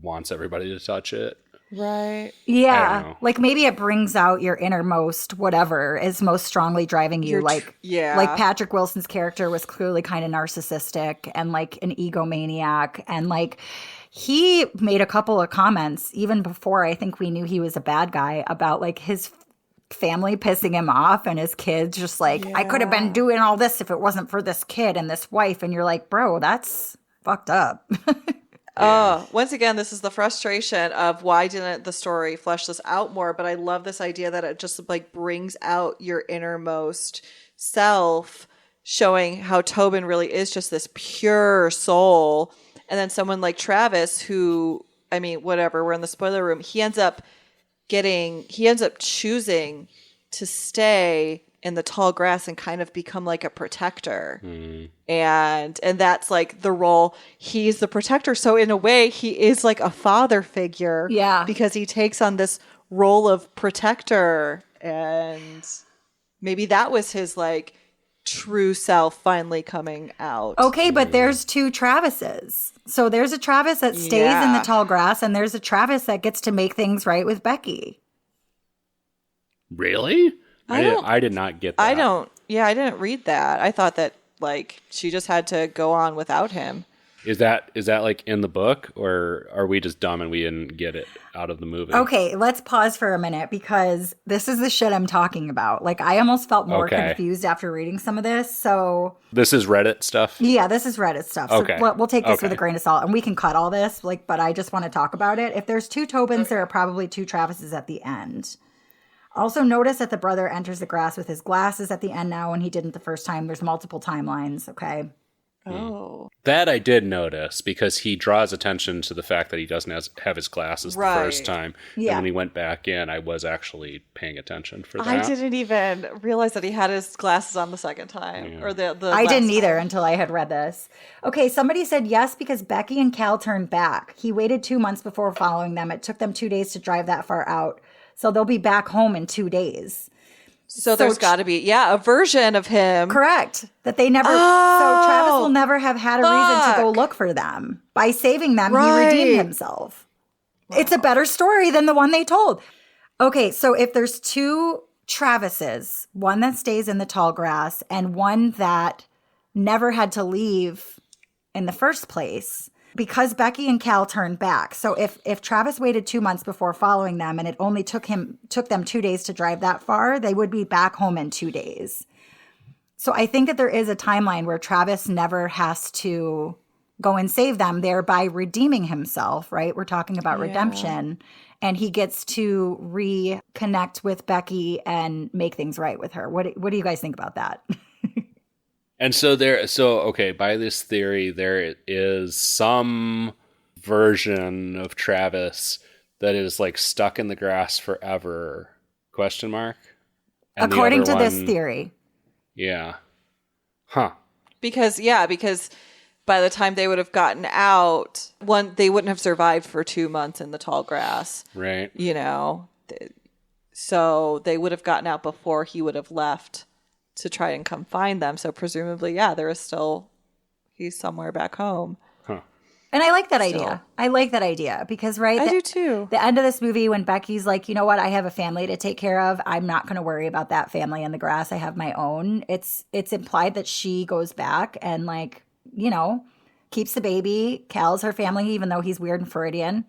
wants everybody to touch it. Right. Yeah. Like, maybe it brings out your innermost whatever is most strongly driving you. Like Patrick Wilson's character was clearly kind of narcissistic and like an egomaniac. And like, he made a couple of comments even before I think we knew he was a bad guy about like his family pissing him off and his kids just like, I could have been doing all this if it wasn't for this kid and this wife. And you're like, bro, that's fucked up. Once again, this is the frustration of why didn't the story flesh this out more? But I love this idea that it just like brings out your innermost self, showing how Tobin really is just this pure soul. And then someone like Travis, who, I mean, whatever, we're in the spoiler room. He ends up choosing to stay in the tall grass and kind of become like a protector. And that's like the role. He's the protector. So in a way, he is like a father figure. Yeah. Because he takes on this role of protector. And maybe that was his like true self finally coming out. Okay, but there's 2 Travises. So there's a Travis that stays in the tall grass, and there's a Travis that gets to make things right with Becky. Really? I did not get that. I didn't read that. I thought that like she just had to go on without him. Is that like in the book, or are we just dumb and we didn't get it out of the movie? Okay, let's pause for a minute, because this is the shit I'm talking about. Like, I almost felt more confused after reading some of this. So this is Reddit stuff? Yeah, this is Reddit stuff. So we'll take this with a grain of salt, and we can cut all this, like, but I just want to talk about it. If there's 2 Tobins, there are probably 2 Travises at the end. Also, notice that the brother enters the grass with his glasses at the end now when he didn't the first time. There's multiple timelines, okay? Oh. That I did notice, because he draws attention to the fact that he doesn't have his glasses the first time. Yeah. And when he went back in, I was actually paying attention for that. I didn't even realize that he had his glasses on the second time. Yeah. Or the I didn't either until I had read this. Okay, somebody said yes because Becky and Cal turned back. He waited 2 months before following them. It took them 2 days to drive that far out. So they'll be back home in 2 days. So there's got to be, a version of him. Correct. That they never, so Travis will never have had a reason to go look for them. By saving them, he redeemed himself. Wow. It's a better story than the one they told. Okay, so if there's 2 Travises, one that stays in the tall grass and one that never had to leave in the first place, because Becky and Cal turned back. So if Travis waited 2 months before following them and it only took them 2 days to drive that far, they would be back home in 2 days. So I think that there is a timeline where Travis never has to go and save them, thereby redeeming himself, right? We're talking about redemption. And he gets to reconnect with Becky and make things right with her. What do you guys think about that? And by this theory, there is some version of Travis that is like stuck in the grass forever, question mark? And according to this theory. Yeah. Huh. Because by the time they would have gotten out, they wouldn't have survived for 2 months in the tall grass. Right. So they would have gotten out before he would have left to try and come find them. So presumably, he's somewhere back home. Huh. And I like that idea. I like that idea because, right? I do too. The end of this movie when Becky's like, you know what? I have a family to take care of. I'm not going to worry about that family in the grass. I have my own. It's implied that she goes back and keeps the baby. Cal's her family, even though he's weird and Freudian.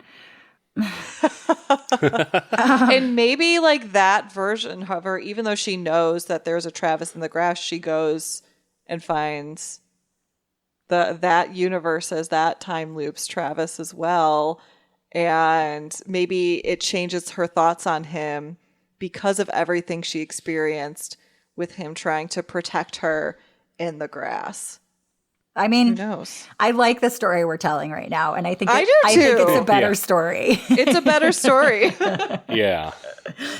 And maybe like that version, however, even though she knows that there's a Travis in the grass, she goes and finds that universe as that time loops Travis as well. And maybe it changes her thoughts on him because of everything she experienced with him trying to protect her in the grass. I mean, who knows? I like the story we're telling right now, and I think I do too. I think it's a better story. It's a better story. Yeah.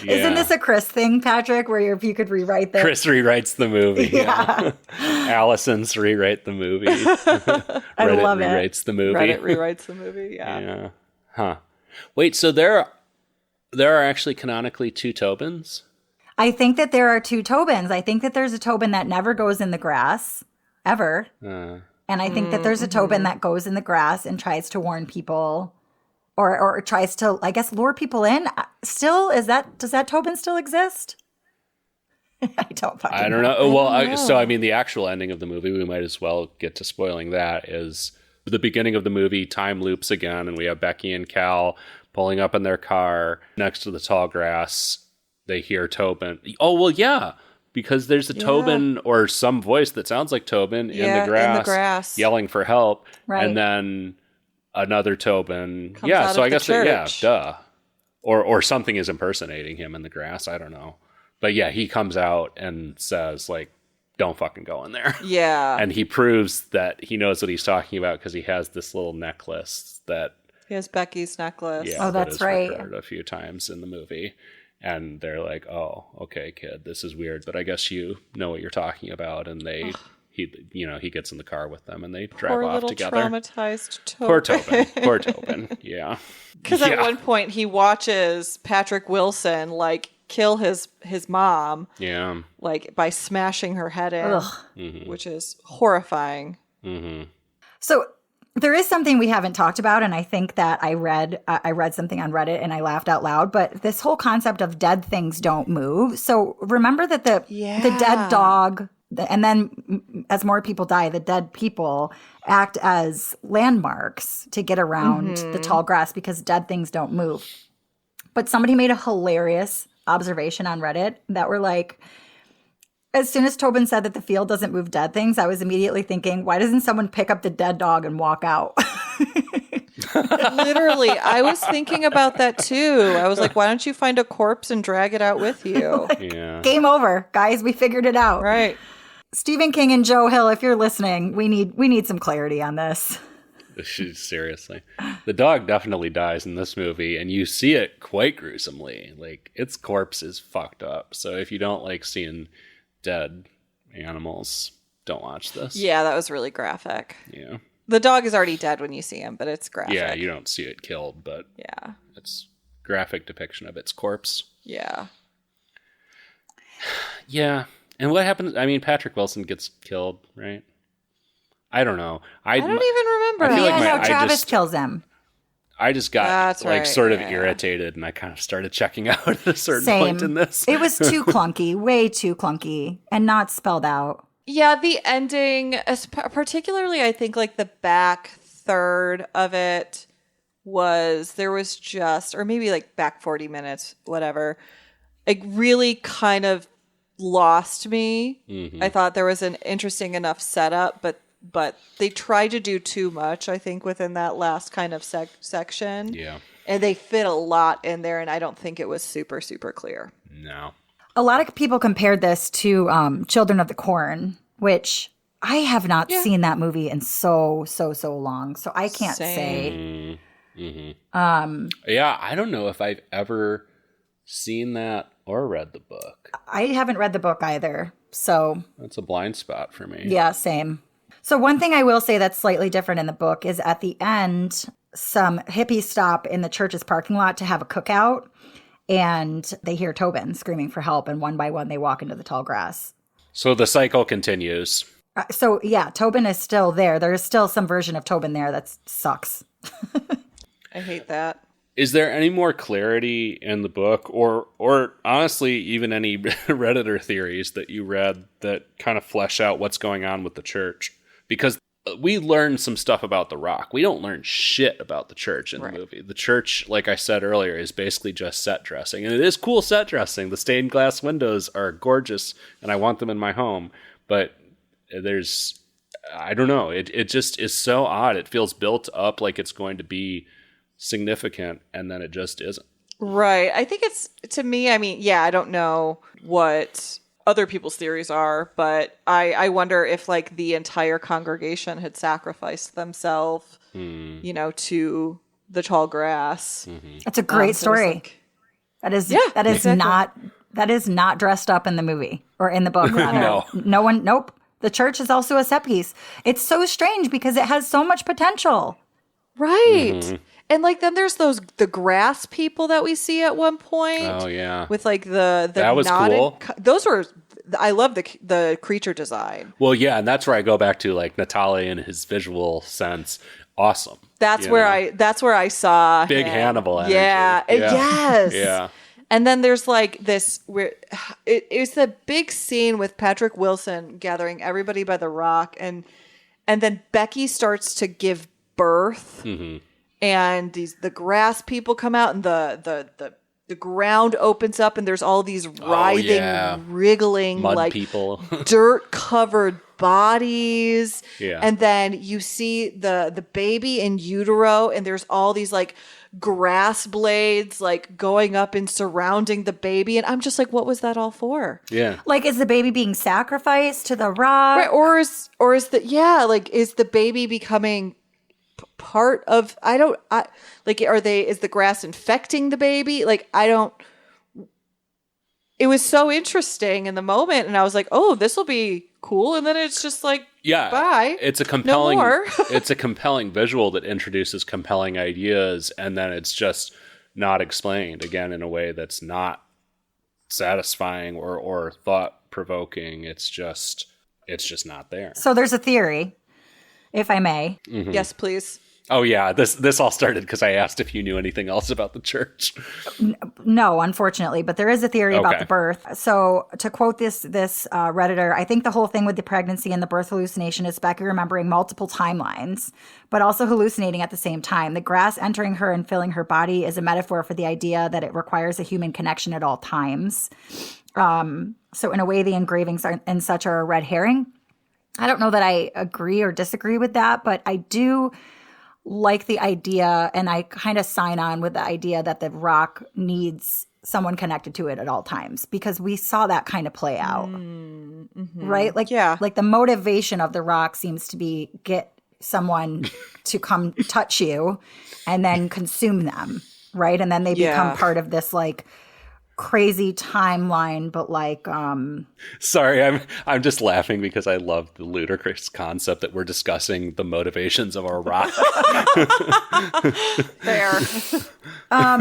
Isn't this a Chris thing, Patrick, where if you could rewrite this? Chris rewrites the movie. Yeah. Allison's rewrite the movie. I Reddit love it. rewrites the movie. Reddit rewrites the movie. Yeah. Yeah. Huh. Wait, so there are actually canonically 2 Tobins? I think that there are 2 Tobins. I think that there's a Tobin that never goes in the grass, ever. And I think that there's a Tobin that goes in the grass and tries to warn people or tries to, I guess, lure people in. Still, does that Tobin still exist? I don't know. Well, so I mean, the actual ending of the movie, we might as well get to spoiling that, is the beginning of the movie, time loops again, and we have Becky and Cal pulling up in their car next to the tall grass. They hear Tobin. Oh, well, yeah. Because there's a Tobin or some voice that sounds like Tobin in the grass yelling for help. Right. And then another Tobin. Comes out so of I the guess, church. duh. Or something is impersonating him in the grass. I don't know. But yeah, he comes out and says, like, don't fucking go in there. Yeah. And he proves that he knows what he's talking about because he has this little necklace that... He has Becky's necklace. Oh, that's right. A few times in the movie. And they're like, oh, okay, kid, this is weird, but I guess you know what you're talking about. And he gets in the car with them and they drive off together. Traumatized Tobin. Poor Tobin. Yeah. Because at one point he watches Patrick Wilson like kill his mom. Yeah. Like by smashing her head in, which is horrifying. Mm-hmm. So there is something we haven't talked about, and I think that I read something on Reddit and I laughed out loud, but this whole concept of dead things don't move. So remember that the dead dog, and then as more people die, the dead people act as landmarks to get around the tall grass because dead things don't move. But somebody made a hilarious observation on Reddit that were like, as soon as Tobin said that the field doesn't move dead things, I was immediately thinking, why doesn't someone pick up the dead dog and walk out? Literally, I was thinking about that too. I was like, why don't you find a corpse and drag it out with you? Yeah. Game over, guys. We figured it out. Right. Stephen King and Joe Hill, if you're listening, we need some clarity on this. Seriously. The dog definitely dies in this movie, and you see it quite gruesomely. Like, its corpse is fucked up. So if you don't like seeing dead animals, don't watch this. Yeah, that was really graphic. Yeah. The dog is already dead when you see him, but it's graphic. Yeah, you don't see it killed, but yeah, it's graphic depiction of its corpse. Yeah. Yeah. And what happens? I mean, Patrick Wilson gets killed, right? I don't know. I don't even remember. I feel like Travis kills him. I just got sort of yeah. irritated, and I kind of started checking out at a certain point in this. It was too clunky, way too clunky, and not spelled out. Yeah, the ending, particularly, I think like the back third of it there was just, or maybe like back 40 minutes, whatever, it really kind of lost me. I thought there was an interesting enough setup, but they tried to do too much, I think, within that last kind of section. Yeah. And they fit a lot in there, and I don't think it was super, super clear. No. A lot of people compared this to Children of the Corn, which I have not seen that movie in so long. So I can't say. Yeah, I don't know if I've ever seen that or read the book. I haven't read the book either. So That's a blind spot for me. yeah, same. So one thing I will say that's slightly different in the book is at the end, some hippies stop in the church's parking lot to have a cookout, and they hear Tobin screaming for help, and one by one they walk into the tall grass. So the cycle continues. So yeah, Tobin is still there. There is still some version of Tobin there that sucks. I hate that. Is there any more clarity in the book, or honestly, even any Redditor theories that you read that kind of flesh out what's going on with the church? Because we learn some stuff about the Rock. We don't learn shit about the church in the movie. The church, like I said earlier, is basically just set dressing. And it is cool set dressing. The stained glass windows are gorgeous, and I want them in my home. But I don't know. It just is so odd. It feels built up like it's going to be significant, and then it just isn't. Right. I think it's, to me, I mean, yeah, I don't know what other people's theories are, but I wonder if like the entire congregation had sacrificed themselves, to the tall grass. That's a great story. That is not dressed up in the movie or in the book. No. No one. Nope. The church is also a set piece. It's so strange because it has so much potential. Right. And like then there's the grass people that we see at one point. Oh yeah. With like the that was knotted, cool. Those were, I love the creature design. Well, yeah, and that's where I go back to like Natali and his visual sense. Awesome. That's where I saw big him. Hannibal energy. Yeah. Yes. Yeah. And then there's like this where it's the big scene with Patrick Wilson gathering everybody by the rock, and then Becky starts to give birth, and the grass people come out, and the ground opens up, and there's all these writhing, wriggling, mud like people, dirt covered bodies. Yeah. And then you see the baby in utero, and there's all these like grass blades like going up and surrounding the baby, and I'm just like, what was that all for? Yeah. Like, is the baby being sacrificed to the rock? Right. Or is the baby becoming part of, is the grass infecting the baby? Like, it was so interesting in the moment, and I was like, oh, this will be cool. And then it's just like, bye. It's a compelling, no more. it's a compelling visual that introduces compelling ideas, and then it's just not explained again in a way that's not satisfying or thought provoking. It's just not there. So there's a theory, if I may. Yes, please. Oh yeah, this all started because I asked if you knew anything else about the church. No, unfortunately, but there is a theory about the birth. So to quote this Redditor, I think the whole thing with the pregnancy and the birth hallucination is Becky remembering multiple timelines, but also hallucinating at the same time. The grass entering her and filling her body is a metaphor for the idea that it requires a human connection at all times. So in a way, the engravings and such are a red herring. I don't know that I agree or disagree with that, but I do like the idea, and I kind of sign on with the idea that the rock needs someone connected to it at all times, because we saw that kind of play out, right? Like, like the motivation of the rock seems to be get someone to come touch you and then consume them, right? And then they become part of this like crazy timeline, but like sorry, I'm just laughing because I love the ludicrous concept that we're discussing the motivations of our rock. There.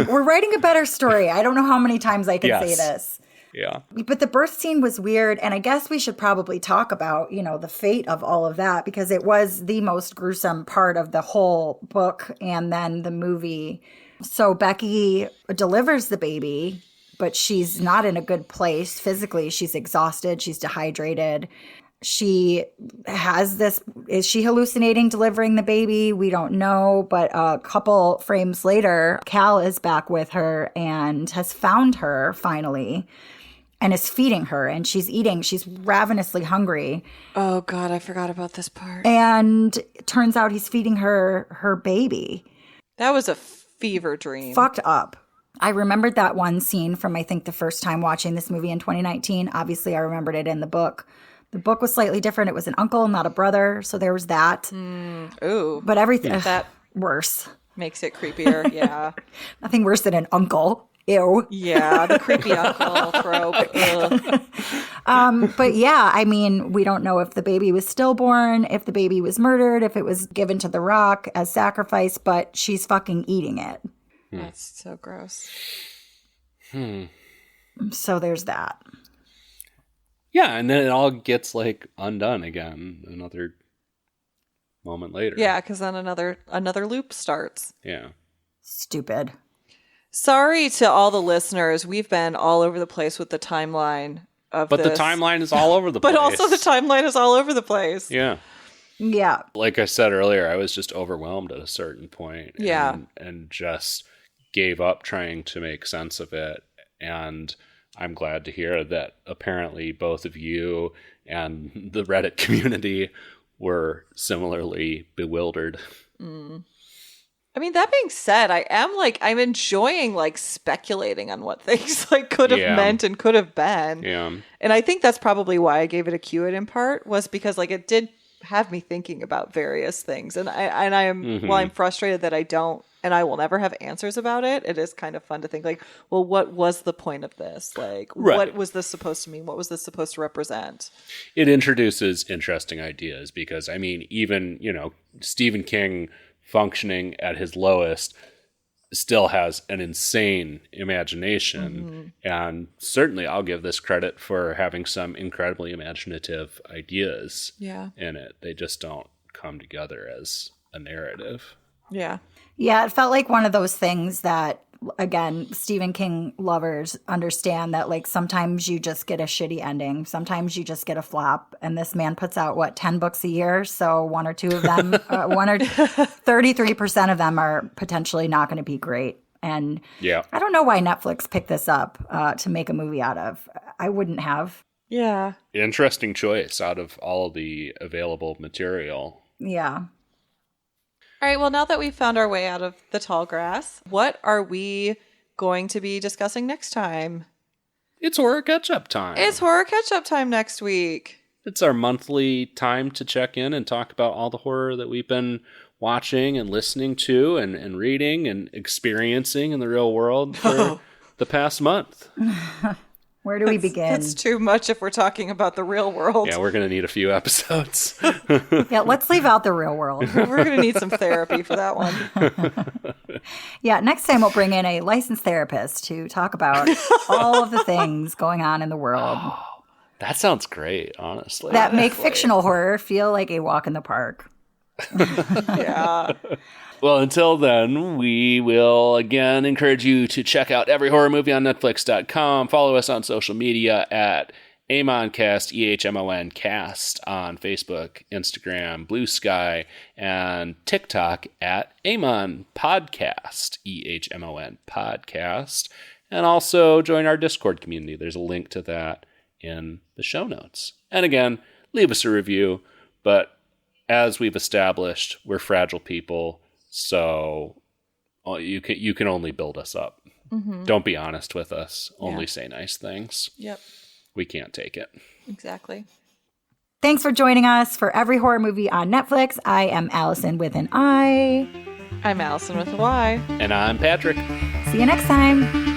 We're writing a better story. I don't know how many times I can say this. Yeah. But the birth scene was weird, and I guess we should probably talk about, the fate of all of that, because it was the most gruesome part of the whole book and then the movie. So Becky delivers the baby, but she's not in a good place physically. She's exhausted. She's dehydrated. She has this, is she hallucinating delivering the baby? We don't know. But a couple frames later, Cal is back with her and has found her finally and is feeding her. And she's eating. She's ravenously hungry. Oh, God, I forgot about this part. And it turns out he's feeding her baby. That was a fever dream. Fucked up. I remembered that one scene from, I think, the first time watching this movie in 2019. Obviously, I remembered it in the book. The book was slightly different. It was an uncle, not a brother. So there was that. Ooh. But everything, That worse. makes it creepier. Yeah. Nothing worse than an uncle. Ew. Yeah, the creepy uncle trope. Ugh. But yeah, I mean, we don't know if the baby was stillborn, if the baby was murdered, if it was given to the rock as sacrifice, but she's fucking eating it. That's so gross. So there's that. Yeah, and then it all gets like undone again another moment later. Yeah, because then another loop starts. Yeah. Stupid. Sorry to all the listeners. We've been all over the place with the timeline of But this. the timeline is all over the place. But also the timeline is all over the place. Yeah. Yeah. Like I said earlier, I was just overwhelmed at a certain point. Yeah. And just gave up trying to make sense of it. And I'm glad to hear that apparently both of you and the Reddit community were similarly bewildered. I mean, that being said, I'm enjoying like speculating on what things like could have meant and could have been. Yeah. And I think that's probably why I gave it a Q in part, was because like it did have me thinking about various things. And I am, while I'm frustrated that I don't, and I will never have answers about it, it is kind of fun to think like, well, what was the point of this? Like, what was this supposed to mean? What was this supposed to represent? It introduces interesting ideas because, I mean, even, Stephen King functioning at his lowest still has an insane imagination. And certainly I'll give this credit for having some incredibly imaginative ideas in it. They just don't come together as a narrative. Yeah. Yeah, it felt like one of those things that, again, Stephen King lovers understand that, like, sometimes you just get a shitty ending. Sometimes you just get a flop. And this man puts out, 10 books a year? So one or two of them, 33% of them are potentially not going to be great. And I don't know why Netflix picked this up to make a movie out of. I wouldn't have. Yeah. Interesting choice out of all the available material. Yeah. All right, well, now that we've found our way out of the tall grass, what are we going to be discussing next time? It's horror catch-up time. It's horror catch-up time next week. It's our monthly time to check in and talk about all the horror that we've been watching and listening to and reading and experiencing in the real world for the past month. Where do we begin? That's too much if we're talking about the real world. Yeah, we're going to need a few episodes. Yeah, let's leave out the real world. We're going to need some therapy for that one. Yeah, next time we'll bring in a licensed therapist to talk about all of the things going on in the world. Oh, that sounds great, honestly. That make fictional horror feel like a walk in the park. Yeah. Well, until then, we will again encourage you to check out every horror movie on Netflix.com. Follow us on social media at AmonCast, EHMON Cast on Facebook, Instagram, Blue Sky, and TikTok at Amon Podcast, EHMON Podcast. And also join our Discord community. There's a link to that in the show notes. And again, leave us a review. But as we've established, we're fragile people. So you can only build us up. Don't be honest with us. Only say nice things. Yep. We can't take it. Exactly. Thanks for joining us for every horror movie on Netflix. I am Allison with an I. I'm Allison with a Y. And I'm Patrick. See you next time.